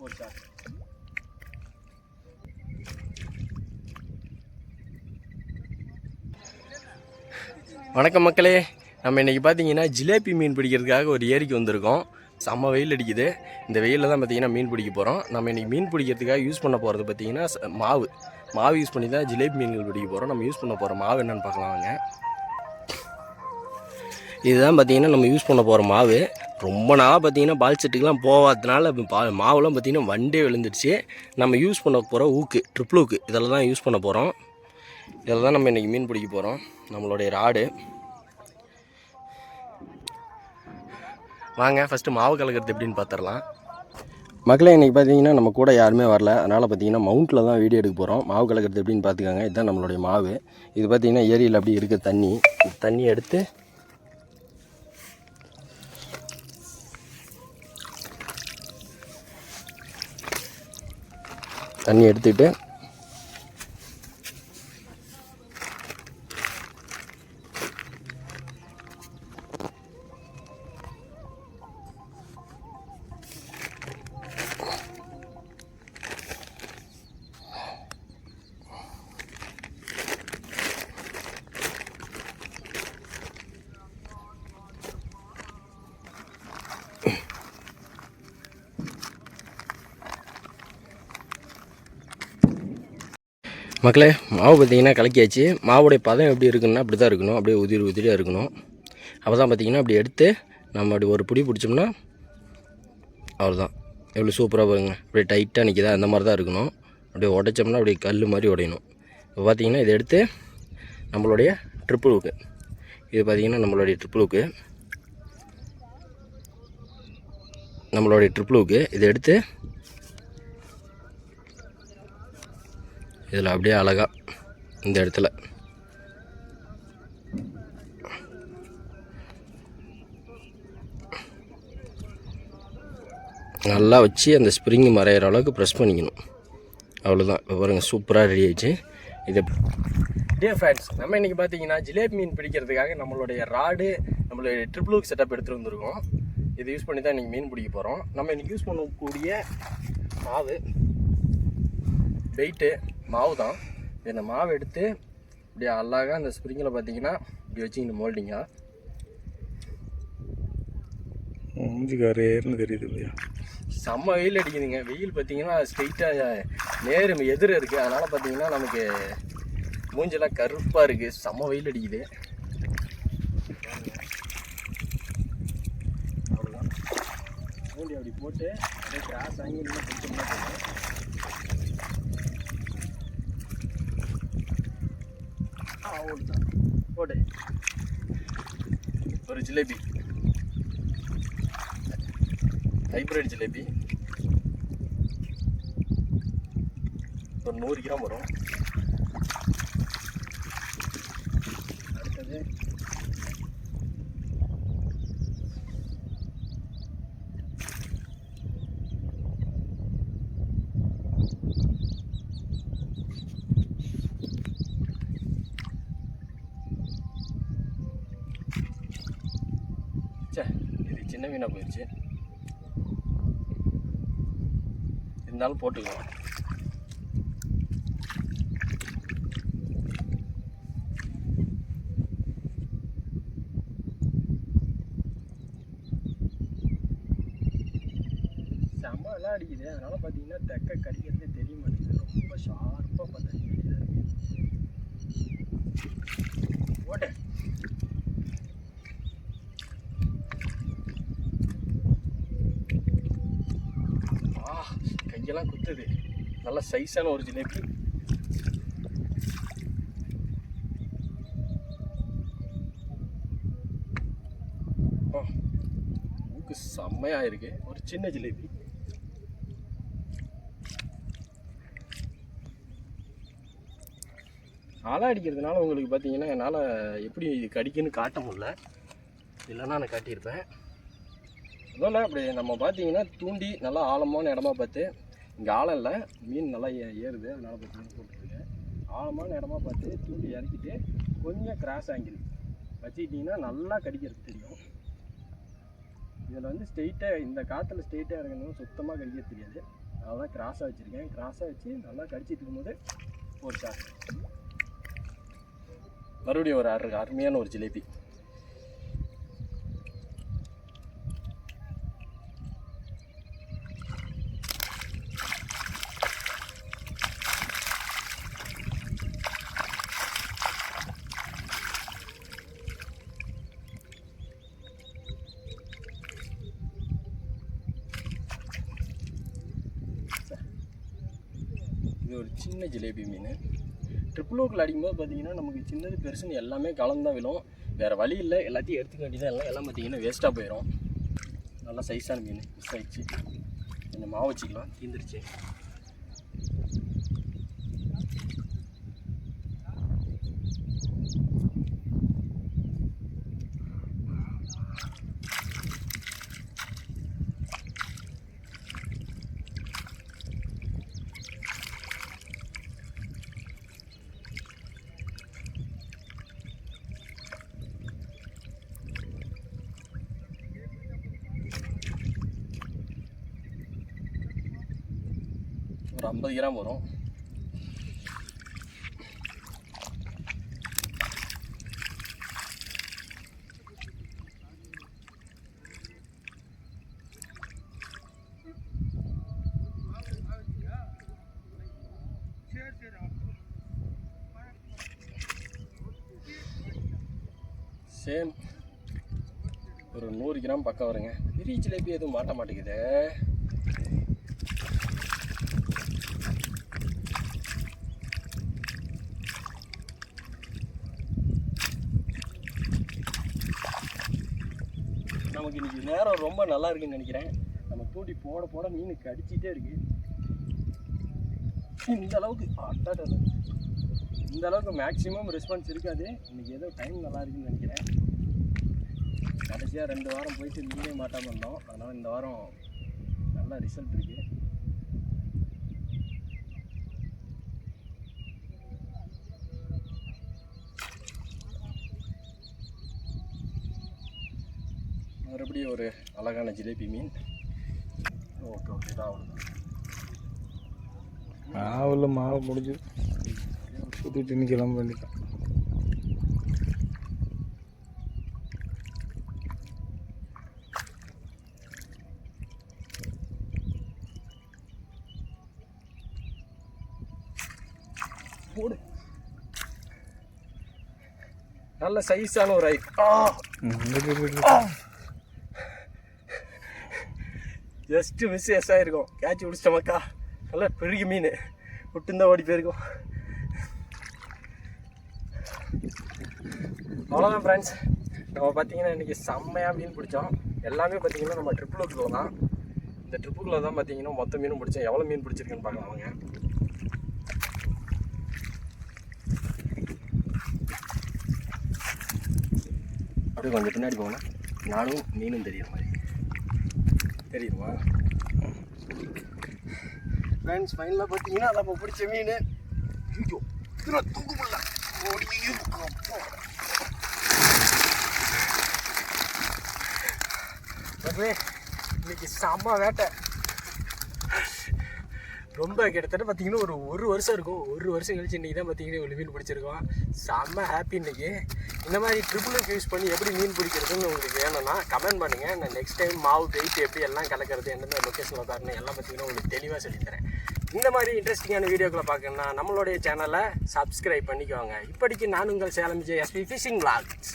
போச்சா. வணக்கம் மக்களே, நம்ம இன்றைக்கி பார்த்தீங்கன்னா ஜிலேபி மீன் பிடிக்கிறதுக்காக ஒரு ஏரிக்கு வந்திருக்கோம். செம்ம வெயில் அடிக்குது. இந்த வெயிலில் தான் பார்த்தீங்கன்னா மீன் பிடிக்க போகிறோம். நம்ம இன்றைக்கி மீன் பிடிக்கிறதுக்காக யூஸ் பண்ண போகிறது பார்த்தீங்கன்னா மாவு யூஸ் பண்ணி தான் ஜிலேபி மீன்கள் பிடிக்க போகிறோம். நம்ம யூஸ் பண்ண போகிற மாவு என்னென்னு பார்க்கலாம் வாங்க. இதுதான் பார்த்தீங்கன்னா நம்ம யூஸ் பண்ண போகிற மாவு. ரொம்ப நாளாக பார்த்தீங்கன்னா பால் செட்டுக்கெலாம் போகாததுனால மாவுலாம் பார்த்தீங்கன்னா வண்டே விழுந்துடுச்சு. நம்ம யூஸ் பண்ண போகிற ஊக்கு, ட்ரிப்பிள் ஊக்கு, இதெல்லாம் தான் யூஸ் பண்ண போகிறோம். இதில் தான் நம்ம இன்றைக்கி மீன் பிடிக்க போகிறோம். நம்மளுடைய ராடு வாங்க ஃபஸ்ட்டு மாவு கலக்கிறது எப்படின்னு பார்த்துடலாம். மக்களே, இன்றைக்கி பார்த்தீங்கன்னா நம்ம கூட யாருமே வரல. அதனால் பார்த்தீங்கன்னா மவுண்ட்டில் தான் வீடியோ எடுக்க போகிறோம். மாவு கலக்கிறது எப்படின்னு பார்த்துக்காங்க. இதுதான் நம்மளுடைய மாவு. இது பார்த்தீங்கன்னா ஏரியில் அப்படி இருக்க தண்ணி எடுத்து எடுத்துக்கிட்டு மக்களே, மாவு பார்த்திங்கன்னா கலக்கியாச்சு. மாவுடைய பதம் எப்படி இருக்குன்னா அப்படி தான் இருக்கணும். அப்படியே உதிரியாக இருக்கணும். அப்போ தான் பார்த்திங்கன்னா அப்படி எடுத்து நம்ம அப்படி ஒரு பிடி பிடிச்சோம்னா அவ்வளோதான். எவ்வளோ சூப்பராக பாருங்க. அப்படியே டைட்டாக நிற்கிதா, அந்த மாதிரி தான் இருக்கணும். அப்படியே உடைச்சோம்னா அப்படியே கல் மாதிரி உடையணும். இப்போ பார்த்திங்கன்னா இதை எடுத்து நம்மளுடைய ட்ரிப்பிள் ஊக்கு, இது பார்த்திங்கன்னா நம்மளுடைய ட்ரிப்பிள் ஊக்கு இதை எடுத்து இதில் அப்படியே அழகாக இந்த இடத்துல நல்லா வச்சு அந்த ஸ்ப்ரிங் மறையிற அளவுக்கு ப்ரெஸ் பண்ணிக்கணும். அவ்வளோதான். இப்போ பாருங்கள், சூப்பராக ரெடி ஆகிடுச்சு. இது டியர் ஃப்ரெண்ட்ஸ், நம்ம இன்றைக்கி பார்த்தீங்கன்னா ஜிலேபி மீன் பிடிக்கிறதுக்காக நம்மளுடைய ராடு, நம்மளுடைய ட்ரிப்பிள் ஊக் செட்டப் எடுத்துகிட்டு வந்திருக்கோம். இதை யூஸ் பண்ணி தான் இன்றைக்கி மீன் பிடிக்க போகிறோம். நம்ம இன்றைக்கி யூஸ் பண்ணக்கூடிய மாவு வெயிட்டு மாவு தான். இந்த மாவு எடுத்து இப்படி அழகாக அந்த ஸ்ப்ரிங்கில் பார்த்தீங்கன்னா இப்படி வச்சுக்கிட்டு மோல்டிங்காக மூஞ்சிக்காரேன்னு தெரியுது இல்லையா. செம்ம வெயில் அடிக்குதுங்க. வெயில் பார்த்தீங்கன்னா ஸ்ட்ரெயிட்டாக நேர் எதிர இருக்குது. அதனால் பார்த்தீங்கன்னா நமக்கு மூஞ்செல்லாம் கருப்பாக இருக்குது. செம்ம வெயில் அடிக்குது. அவ்வளோதான். மூண்டி அப்படி போட்டு அப்படியே கிராஸ் வாங்கி இன்னும் பிடிச்சோம்னா அவ்வளோதான். போட்டு ஒரு ஜிலேபி, ஹைப்ரிட் ஜிலேபி ஒரு 100 கிராம் வரும். அடுத்தது இது சின்ன மீனாக போயிடுச்சு. இருந்தாலும் போட்டுக்கலாம். செம்ம எல்லாம் அடிக்குது. அதனால் பார்த்தீங்கன்னா தெக்க கடிக்கிறதே தெரிய மாட்டேங்குது. ரொம்ப ஷார்ப்பாக பார்த்தா வேண்டியதாக இருக்குது. போட்டேன். கையெல்லாம் குத்துது. நல்ல சைஸான ஒரு ஜிலேபி. மூக்கு செம்மையாக இருக்கு. ஒரு சின்ன ஜிலேபி. அலை அடிக்கிறதுனால உங்களுக்கு பார்த்தீங்கன்னா என்னால் எப்படி கடிக்குன்னு காட்ட முடியல. இல்லைன்னா நான் காட்டியிருப்பேன். அதனால் அப்படி நம்ம பார்த்தீங்கன்னா தூண்டி நல்லா ஆழமான இடமா பார்த்து, இங்கே ஆழம் இல்லை, மீன் நல்லா ஏறுது, அதனால் பார்த்தீங்கன்னா போட்டுருக்கேன். ஆழமான இடமா பார்த்து தூண்டி இறக்கிட்டு கொஞ்சம் கிராஸ் ஆங்கிள் வச்சுக்கிட்டிங்கன்னா நல்லா கடிக்கிறது தெரியும். இதில் வந்து ஸ்ட்ரெயிட்டாக இந்த காற்றுல ஸ்ட்ரெயிட்டாக இறங்கணும் சுத்தமாக கடிக்க தெரியாது. அதான் கிராஸாக வச்சுருக்கேன். கிராஸாக வச்சு நல்லா கடிச்சிட்டு இருக்கும்போது ஒரு ஷாட். மறுபடியும் ஒரு அருமையான ஒரு ஜிலேபி. இது ஒரு சின்ன ஜிலேபி மீன். ட்ரிபிள் ஹூக்கில் அடிக்கும்போது பார்த்தீங்கன்னா நமக்கு சின்னது பெருசுன்னு எல்லாமே கலந்து தான் விழும். வேறு வழி இல்லை, எல்லாத்தையும் எடுத்துக்க வேண்டியதான். எல்லாம் பார்த்தீங்கன்னா வேஸ்ட்டாக போயிடும். நல்லா சைஸான மீன் மிஸ் ஆகிடுச்சு. கொஞ்சம் மாவு வச்சுக்கலாம், தீந்துருச்சு. ஒரு 50 கிராம் வரும். சேம் ஒரு 100 கிராம் பக்கம் வருங்க. பெரிய ஜிலேபி எதுவும் மாட்ட மாட்டேங்குது. நமக்கு இன்றைக்கி நேரம் ரொம்ப நல்லா இருக்குன்னு நினைக்கிறேன். நம்ம தூண்டி போட போட மீன் கடிச்சிட்டே இருக்கு. இந்த அளவுக்கு மேக்ஸிமம் ரெஸ்பான்ஸ் இருக்காது. இன்றைக்கி ஏதோ டைம் நல்லா இருக்குன்னு நினைக்கிறேன். கடைசியாக 2 வாரம் போயிட்டு மீனே மாட்டாமல் இருந்தோம். அதனால் இந்த வாரம் நல்ல ரிசல்ட் இருக்குது. மறுபடியும் ஒரு அழகான ஜிலேபி மீன். ஓகே தான் மாவில் மாவு முடிஞ்சு சுற்றிட்டு இன்னைக்கு கிளம்ப வேண்டியதான். போடு. நல்ல சைஸான ஒரு ஐ. ஜஸ்ட் மிஸ் எஸ் ஆகிருக்கும். கேட்ச் பிடிச்சிட்டோமாக்கா. நல்லா பெரிய மீன் விட்டுந்தான் ஓடி போயிருக்கோம். அவ்வளோதான் ஃப்ரெண்ட்ஸ். நம்ம பார்த்தீங்கன்னா இன்றைக்கி செம்மையாக மீன் பிடிச்சோம். எல்லாமே பார்த்தீங்கன்னா நம்ம ட்ரிபிள் ஹூக்கில் தான். இந்த ட்ரிபிள் ஹூக்கில் தான் பார்த்தீங்கன்னா மொத்த மீனும் பிடிச்சோம். எவ்வளோ மீன் பிடிச்சிருக்குன்னு பார்க்கலாம் அவங்க. அப்படியே கொஞ்சம் பின்னாடி போகணும். நானும் மீனும் தெரியுற மாதிரி தெரியுமா ஃப்ரெண்ட்ஸ்? ஃபைனலாக பார்த்தீங்கன்னா நம்ம பிடிச்ச மீன். ஐயோ தூக்கு முடியல. இன்னைக்கு செம்ம வேட்டை. ரொம்ப கிட்டத்தட்ட பார்த்தீங்கன்னா ஒரு வருஷம் இருக்கும். 1 வருஷம் கழிச்சு இன்றைக்கி தான் பார்த்தீங்கன்னா ஒரு மீன் பிடிச்சிருக்கோம். செம்ம ஹாப்பி இன்றைக்கி. இந்த மாதிரி ட்ரிபிள் ஹூக் யூஸ் பண்ணி எப்படி மீன் பிடிக்கிறதுன்னு உங்களுக்கு வேணும்னா கமெண்ட் பண்ணுங்கள். நான் நெக்ஸ்ட் டைம் மாவு வெயிட் எப்படி எல்லாம் கலக்கிறது, எந்தெந்த லொக்கேஷனில் தரணும் எல்லாம் பார்த்தீங்கன்னா உங்களுக்கு தெளிவாக சொல்லித்தரேன். இந்த மாதிரி இன்ட்ரெஸ்டிங்கான வீடியோக்களை பார்க்கணுன்னா நம்மளுடைய சேனலை சப்ஸ்கிரைப் பண்ணிக்குவாங்க. இப்படிக்கு நான் உங்கள் Salem Vijay SP fishing vlogs.